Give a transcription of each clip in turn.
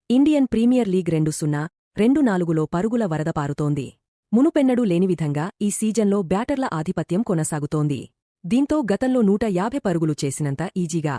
Indian premier league 2024లో పరుగుల వరద పారుతోంది. మునుపెన్నడూ లేనివిధంగా ఈ సీజన్లో బ్యాటర్ల ఆధిపత్యం కొనసాగుతోంది. దీంతో గతంలో 150 పరుగులు చేసినంత ఈజీగా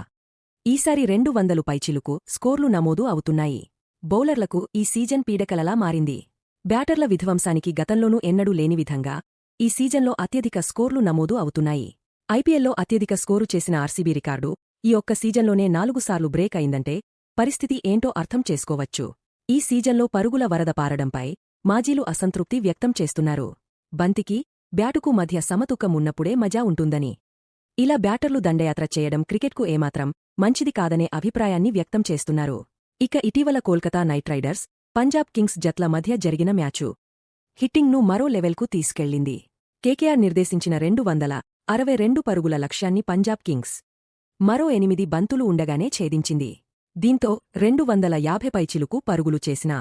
ఈసారి 200 పైచిలుకు స్కోర్లు నమోదు అవుతున్నాయి. బౌలర్లకు ఈ సీజన్ పీడకలలా మారింది. బ్యాటర్ల విధ్వంసానికి గతంలోనూ ఎన్నడూ లేనివిధంగా ఈ సీజన్లో అత్యధిక స్కోర్లు నమోదు అవుతున్నాయి. ఐపీఎల్లో అత్యధిక స్కోరు చేసిన ఆర్సీబీ రికార్డు ఈ ఒక్క సీజన్లోనే 4 సార్లు బ్రేక్ అయిందంటే పరిస్థితి ఏంటో అర్థం చేసుకోవచ్చు. ఈ సీజన్లో పరుగుల వరద పారడంపై మాజీలు అసంతృప్తి వ్యక్తం చేస్తున్నారు. బంతికి బ్యాటుకు మధ్య సమతూకం ఉన్నప్పుడే మజా ఉంటుందని, ఇలా బ్యాటర్లు దండయాత్ర చేయడం క్రికెట్కు ఏమాత్రం మంచిది కాదనే అభిప్రాయాన్ని వ్యక్తం చేస్తున్నారు. ఇక ఇటీవల Kolkata night riders, Punjab Kings జట్ల మధ్య జరిగిన మ్యాచు హిట్టింగ్ను మరో లెవెల్కు తీసుకెళ్లింది. కేకేఆర్ నిర్దేశించిన 262 పరుగుల లక్ష్యాన్ని పంజాబ్ కింగ్స్ మరో 8 బంతులు ఉండగానే ఛేదించింది. దీంతో 250 పైచిలుకు పరుగులు చేసినా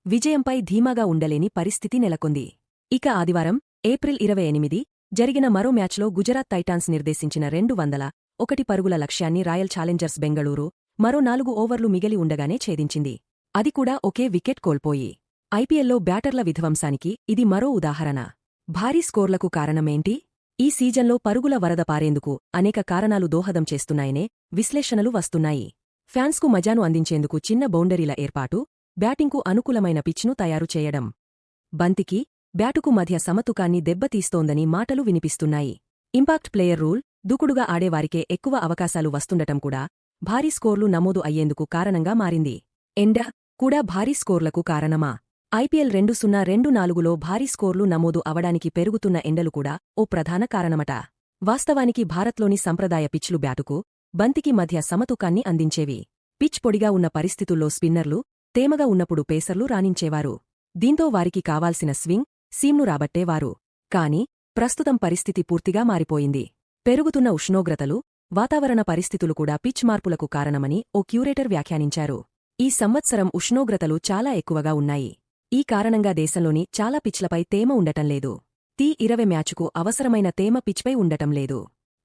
విజయంపై ధీమాగా ఉండలేని పరిస్థితి నెలకొంది. ఇక ఆదివారం ఏప్రిల్ 28 జరిగిన మరో మ్యాచ్లో గుజరాత్ టైటాన్స్ నిర్దేశించిన 201 పరుగుల లక్ష్యాన్ని రాయల్ ఛాలెంజర్స్ బెంగళూరు మరో 4 ఓవర్లు మిగిలి ఉండగానే ఛేదించింది. అది కూడా ఒకే వికెట్ కోల్పోయి. ఐపీఎల్లో బ్యాటర్ల విధ్వంసానికి ఇది మరో ఉదాహరణ. భారీ స్కోర్లకు కారణమేంటి? ఈ సీజన్లో పరుగుల వరద పారేందుకు అనేక కారణాలు దోహదం చేస్తున్నాయనే విశ్లేషణలు వస్తున్నాయి. ఫ్యాన్స్కు మజాను అందించేందుకు చిన్న బౌండరీల ఏర్పాటు, బ్యాటింగ్కు అనుకూలమైన పిచ్ను తయారు చేయడం, బంతికి బ్యాటుకు మధ్య సమతూకాన్ని దెబ్బతీస్తోందని మాటలు వినిపిస్తున్నాయి. ఇంపాక్ట్ ప్లేయర్ రూల్, దూకుడుగా ఆడేవారికే ఎక్కువ అవకాశాలు వస్తుండటం కూడా భారీ స్కోర్లు నమోదు అయ్యేందుకు కారణంగా మారింది. ఎండ కూడా భారీ స్కోర్లకు కారణమా? ఐపీఎల్ 2024లో భారీ స్కోర్లు నమోదు అవడానికి పెరుగుతున్న ఎండలు కూడా ఓ ప్రధాన కారణమట. వాస్తవానికి భారత్లోని సంప్రదాయ పిచ్లు బ్యాటుకు, బంతికి మధ్య సమతూకాన్ని అందించేవి. పిచ్ పొడిగా ఉన్న పరిస్థితుల్లో స్పిన్నర్లు, తేమగా ఉన్నప్పుడు పేసర్లు రాణించేవారు. దీంతో వారికి కావాల్సిన స్వింగ్, సీమ్ను రాబట్టేవారు. కాని ప్రస్తుతం పరిస్థితి పూర్తిగా మారిపోయింది. పెరుగుతున్న ఉష్ణోగ్రతలు, వాతావరణ పరిస్థితులు కూడా పిచ్ మార్పులకు కారణమని ఓ క్యూరేటర్ వ్యాఖ్యానించారు. ఈ సంవత్సరం ఉష్ణోగ్రతలు చాలా ఎక్కువగా ఉన్నాయి. ఈ కారణంగా దేశంలోని చాలా పిచ్లపై తేమ ఉండటం లేదు. T20 మ్యాచుకు అవసరమైన తేమ పిచ్పై ఉండటం లేదు.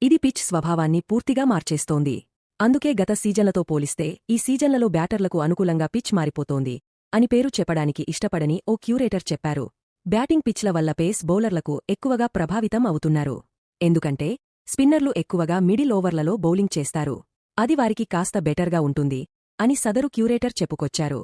ఇది పిచ్ స్వభావాన్ని పూర్తిగా మార్చేస్తోంది. అందుకే గత సీజన్లతో పోలిస్తే ఈ సీజన్లలో బ్యాటర్లకు అనుకూలంగా పిచ్ మారిపోతోంది అని పేరు చెప్పడానికి ఇష్టపడని ఓ క్యూరేటర్ చెప్పారు. బ్యాటింగ్ పిచ్ల వల్ల పేస్ బౌలర్లకు ఎక్కువగా ప్రభావితం అవుతున్నారు. ఎందుకంటే స్పిన్నర్లు ఎక్కువగా మిడిల్ ఓవర్లలో బౌలింగ్ చేస్తారు. అది వారికి కాస్త బెటర్గా ఉంటుంది అని సదరు క్యూరేటర్ చెప్పుకొచ్చారు.